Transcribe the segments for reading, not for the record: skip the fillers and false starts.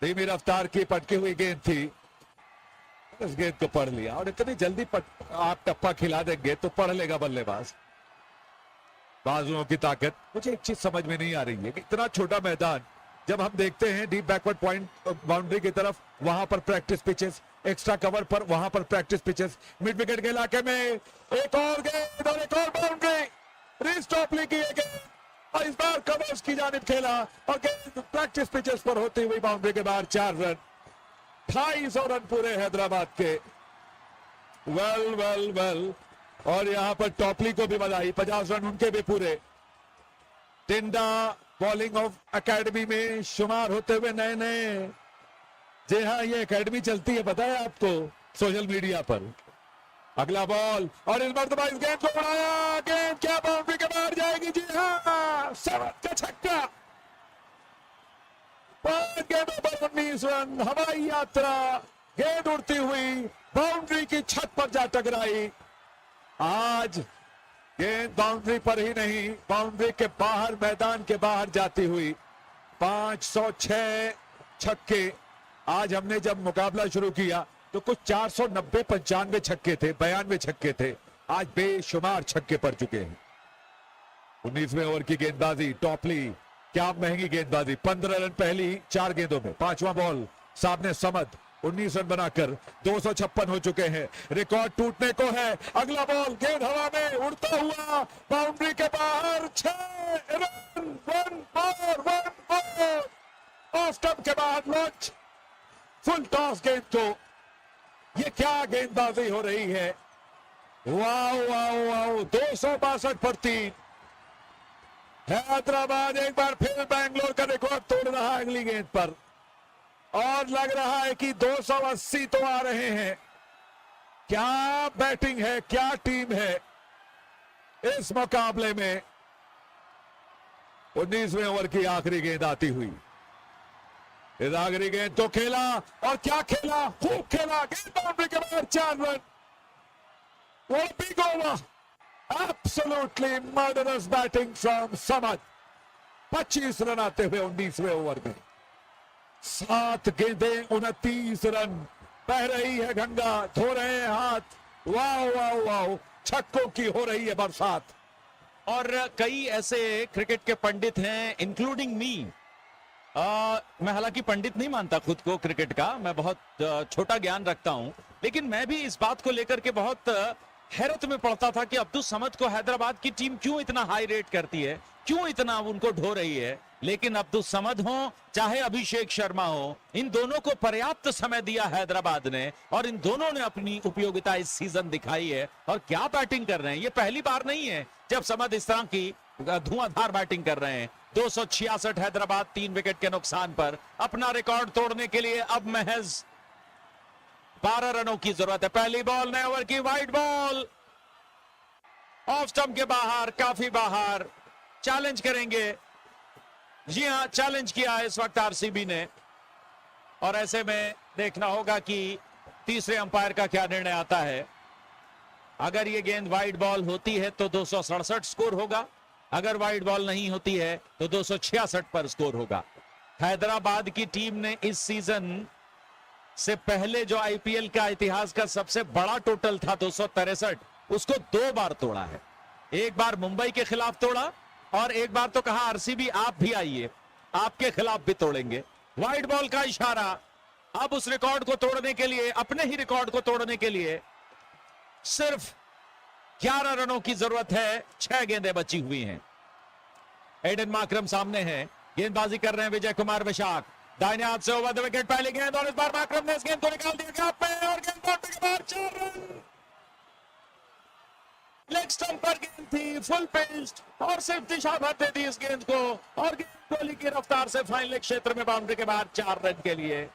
धीमी रफ्तार की पटकी हुई गेंद थी, इस गेंद को पढ़ लिया और इतनी जल्दी आप टप्पा खिला देंगे तो पढ़ लेगा बल्लेबाज। बाजुओं की ताकत। मुझे एक चीज समझ में नहीं आ रही है कि इतना छोटा मैदान, जब हम देखते हैं डीप बैकवर्ड पॉइंट बाउंड्री की तरफ, वहां पर प्रैक्टिस पिचेस, एक्स्ट्रा कवर पर वहां पर प्रैक्टिस पिचेस, मिड विकेट के इलाके में एक और गेंद और एक और बाउंड्री, रिस्टॉपली की गेंद और इस बार कवर्स की जानिब खेला और गेंद प्रैक्टिस पिचेस पर होती हुई बाउंड्री के बाहर। 4 रन, 250 रन पूरे हैदराबाद के। वेल वेल वेल, और यहां पर टॉपली को भी बधाई, 50 रन उनके भी पूरे। टिंडा बॉलिंग ऑफ एकेडमी में शुमार होते हुए नए नए, जी हाँ ये एकेडमी चलती है पता है आपको सोशल मीडिया पर। अगला बॉल और इस मरतबा इस गेंद को उड़ाया, गेंद क्या बाउंड्री के बाहर जाएगी, जी हाँ समद का छक्का। 5 गेंदों पर 19 रन, हवाई यात्रा, गेंद उड़ती हुई बाउंड्री की छत पर जा टकराई। आज गेंद बाउंड्री पर ही नहीं, बाउंड्री के बाहर, मैदान के बाहर जाती हुई 506 छक्के। आज हमने जब मुकाबला शुरू किया तो कुछ 490-95 छक्के थे, 92 छक्के थे। आज बेशुमार छक्के पड़ चुके हैं। 19वें ओवर की गेंदबाजी, टॉपली, क्या महंगी गेंदबाजी। 15 रन पहली 4 गेंदों में। 5वां बॉल, सामने समद, 19 रन बनाकर 256 हो चुके हैं। रिकॉर्ड टूटने को है। अगला बॉल, गेंद हवा में उड़ता हुआ बाउंड्री के बाहर, 6 रन, 1 more, ऑफ स्टंप के बाद लॉन्च, फुल टॉस गेंद को। ये क्या गेंदबाजी हो रही है, वाओ वाओ वाओ। 262 पर 3। हैदराबाद एक बार फिर बैंगलोर का रिकॉर्ड तोड़ रहा है अगली गेंद पर, और लग रहा है कि 280 तो आ रहे हैं। क्या बैटिंग है, क्या टीम है इस मुकाबले में। 19वें ओवर की आखिरी गेंद आती हुई, इस आखिरी गेंद तो खेला, और क्या खेला, खूब खेला, गेंद बाउंड्री के बाहर, 4 रन। वो big over, absolutely murderous batting from Samad. 25 run आते हुए 19वें ओवर में, 7 गेंदें 29 रन। बह रही है गंगा, धो रहे हैं हाथ, वाओ वाओ वाओ, छक्कों की हो रही है बरसात। और कई ऐसे क्रिकेट के पंडित हैं, इंक्लूडिंग मी। मैं हालांकि पंडित नहीं मानता खुद को क्रिकेट का, मैं बहुत छोटा ज्ञान रखता हूं, लेकिन मैं भी इस बात को लेकर के बहुत हैरत में पड़ता था कि अब्दुल समद को हैदराबाद की टीम क्यों इतना हाई रेट करती है, क्यों इतना उनको ढो रही है। लेकिन अब्दुल समद हो चाहे अभिषेक शर्मा हो, इन दोनों को पर्याप्त समय दिया हैदराबाद ने, और इन दोनों ने अपनी उपयोगिता इस सीजन दिखाई है। और क्या बैटिंग कर रहे हैं, ये पहली बार नहीं है जब समद इस तरह की धुआंधार बैटिंग कर रहे हैं। 266 हैदराबाद 3 विकेट के नुकसान पर अपना रिकॉर्ड तोड़ने के लिए अब महज 12 रनों की जरूरत है। पहली बॉल, नए ओवर की वाइड बॉल, ऑफ स्टंप के बाहर, काफी बाहर, चैलेंज करेंगे। जी हां, चैलेंज किया है इस वक्त आरसीबी ने, और ऐसे में देखना होगा कि तीसरे अंपायर का क्या निर्णय आता है। अगर ये गेंद वाइड बॉल होती है तो 267 स्कोर होगा, अगर वाइड बॉल नहीं होती है तो 266 पर स्कोर होगा। हैदराबाद की टीम ने इस सीजन से पहले जो आईपीएल का इतिहास का सबसे बड़ा टोटल था 263, उसको 2 बार तोड़ा है। एक बार मुंबई के खिलाफ तोड़ा, और एक बार तो कहा आरसीबी आप भी आइए, आपके खिलाफ भी तोड़ेंगे। वाइड बॉल का इशारा। अब उस रिकॉर्ड को तोड़ने के लिए, अपने ही रिकॉर्ड को तोड़ने के लिए सिर्फ 11 रनों की जरूरत है। 6 गेंदें बची हुई हैं। एडन मार्करम सामने है, गेंदबाजी कर रहे हैं विजय कुमार विशाख, दाहिने हाथ से ओवर द विकेट पहली गेंद, और इस बार मार्करम ने इस गेंद को निकाल दिया गैप में, और गेंद बाउंड्री के बाहर, 4 रन। लेग स्टंप पर गेंद थी, फुल पिच्ड, और सिर्फ दिशा भर दे दी इस गेंद को, और गेंद गोली की रफ्तार से फाइनल क्षेत्र में बाउंड्री के बाहर, 4 रन के लिए।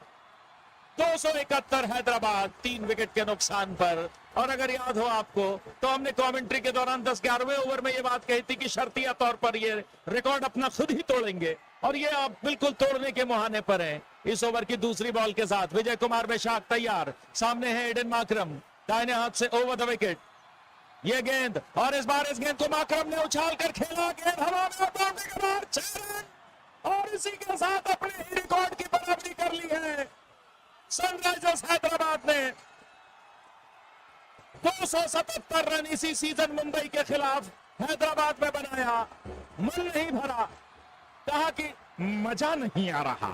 271 हैदराबाद 3 विकेट के नुकसान पर। और अगर याद हो आपको तो हमने कमेंट्री के दौरान 10-11वें ओवर में ये बात कही थी कि शर्तिया तौर पर ये रिकॉर्ड अपना खुद ही तोड़ेंगे, और ये अब बिल्कुल तोड़ने के मुहाने पर है। इस ओवर की दूसरी बॉल के साथ विजय कुमार विशाख तैयार, सामने है एडन मार्करम, दाहिने हाथ से ओवर द विकेट, ये गेंद, और इस बार इस गेंद को मार्करम ने उछाल कर खेला, गेंद हवा में, बाउंड्री के बाहर, 6 रन। और इसी के साथ अपने ही रिकॉर्ड की बराबरी कर ली है सनराइजर्स हैदराबाद ने 277 रन इसी सीजन मुंबई के खिलाफ हैदराबाद में बनाया। मन नहीं भरा, कहा कि मजा नहीं आ रहा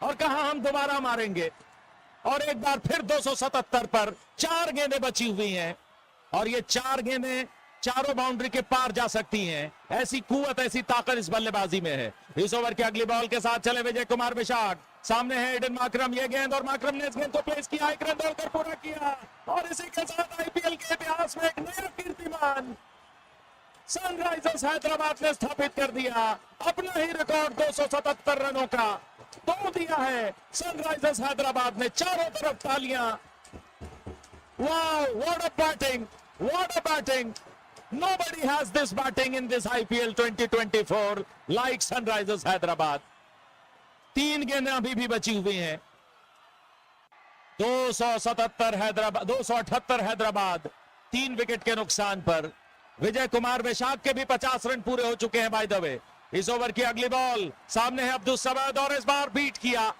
और कहा हम दोबारा मारेंगे। और एक बार फिर 277 पर 4 गेंदें बची हुई हैं और ये 4 गेंदें चारों बाउंड्री के पार जा सकती हैं। ऐसी कुवत, ऐसी ताकत इस बल्लेबाजी में है। इस ओवर की अगली बॉल के साथ चले विजय कुमार विशाख, सामने है एडन माकरम। ये गेंद और माकरम ने इस गेंद को प्लेस किया, एक रन दौड़कर पूरा किया और इसी के साथ आईपीएल के इतिहास में एक नया कीर्तिमान सनराइजर्स हैदराबाद ने स्थापित कर दिया। अपना ही रिकॉर्ड 277 रनों का तोड़ दिया है सनराइजर्स हैदराबाद ने। चारों तरफ तालियां। Wow, what a batting, what a batting. Nobody has this batting in this IPL 2024 like Sunrisers Hyderabad. 3 गेंदें अभी भी बची हुई हैं। 277 हैदराबाद, 278 हैदराबाद, 3 विकेट के नुकसान पर। विजय कुमार विशाख के भी 50 रन पूरे हो चुके हैं बाय द वे। इस ओवर की अगली बॉल, सामने है अब्दुल समद और इस बार बीट किया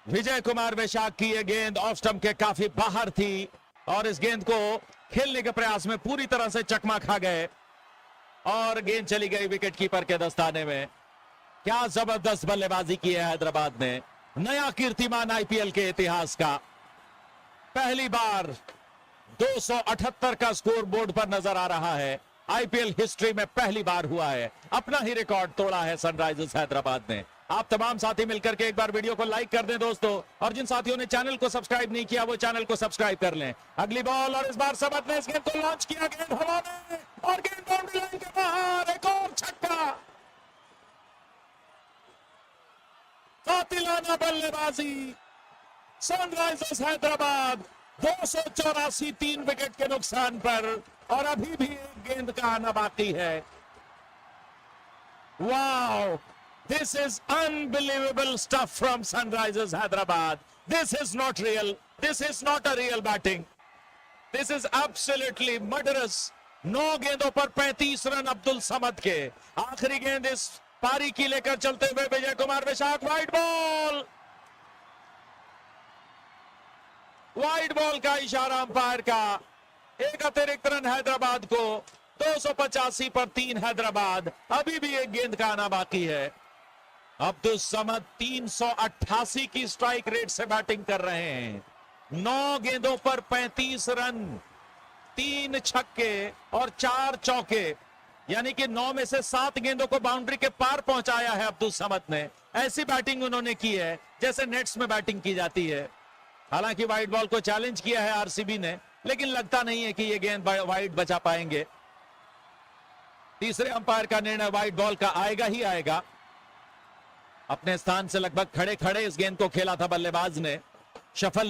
विजय कुमार विशाख की। यह गेंद ऑफ स्टंप के काफी बाहर थी और इस गेंद को खेलने के प्रयास में पूरी तरह से चकमा खा गए और गेंद चली गई विकेट कीपर के दस्ताने में। क्या जबरदस्त बल्लेबाजी की है हैदराबाद ने। नया कीर्तिमान आईपीएल के इतिहास का। पहली बार 278 का स्कोर बोर्ड पर नजर आ रहा है। आईपीएल हिस्ट्री में पहली बार हुआ है। अपना ही रिकॉर्ड तोड़ा है सनराइजर्स हैदराबाद ने। आप तमाम साथी मिलकर के एक बार वीडियो को लाइक कर दें दोस्तों, और जिन साथियों ने चैनल को सब्सक्राइब नहीं किया वो चैनल को सब्सक्राइब कर लें। अगली बॉल और इस बार समद ने इस गेंद को लॉन्च किया, गेंद हवा में और गेंद बाउंड्री लाइन के बाहर। एक और छक्का। कातिलाना बल्लेबाजी सनराइजर्स हैदराबाद 284, 3 विकेट के नुकसान पर और अभी भी एक गेंद का आना बाकी है। Wow, this is unbelievable stuff from Sunrisers Hyderabad. This is not real. This is not a real batting. This is absolutely murderous. 9 गेंदों पर 35 रन अब्दुल समद के। आखिरी गेंद इस पारी की लेकर चलते हुए Vijay Kumar Vyshak. Wide ball, wide ball का इशारा अंपायर का। एक अतिरिक्त रन हैदराबाद को। 285 पर 3 हैदराबाद। अभी भी एक गेंद का आना बाकी है। अब्दुल समद 388 की स्ट्राइक रेट से बैटिंग कर रहे हैं। 9 गेंदों पर 35 रन, 3 छक्के और 4 चौके, यानी कि 9 में से 7 गेंदों को बाउंड्री के पार पहुंचाया है अब्दुल समद ने। ऐसी बैटिंग उन्होंने की है जैसे नेट्स में बैटिंग की जाती है। हालांकि वाइड बॉल को चैलेंज किया है आरसीबी ने, लेकिन लगता नहीं है कि यह गेंद वाइड बचा पाएंगे। तीसरे अंपायर का निर्णय वाइड बॉल का आएगा ही आएगा। अपने स्थान से लगभग खड़े खड़े इस गेंद को खेला था बल्लेबाज ने। शफल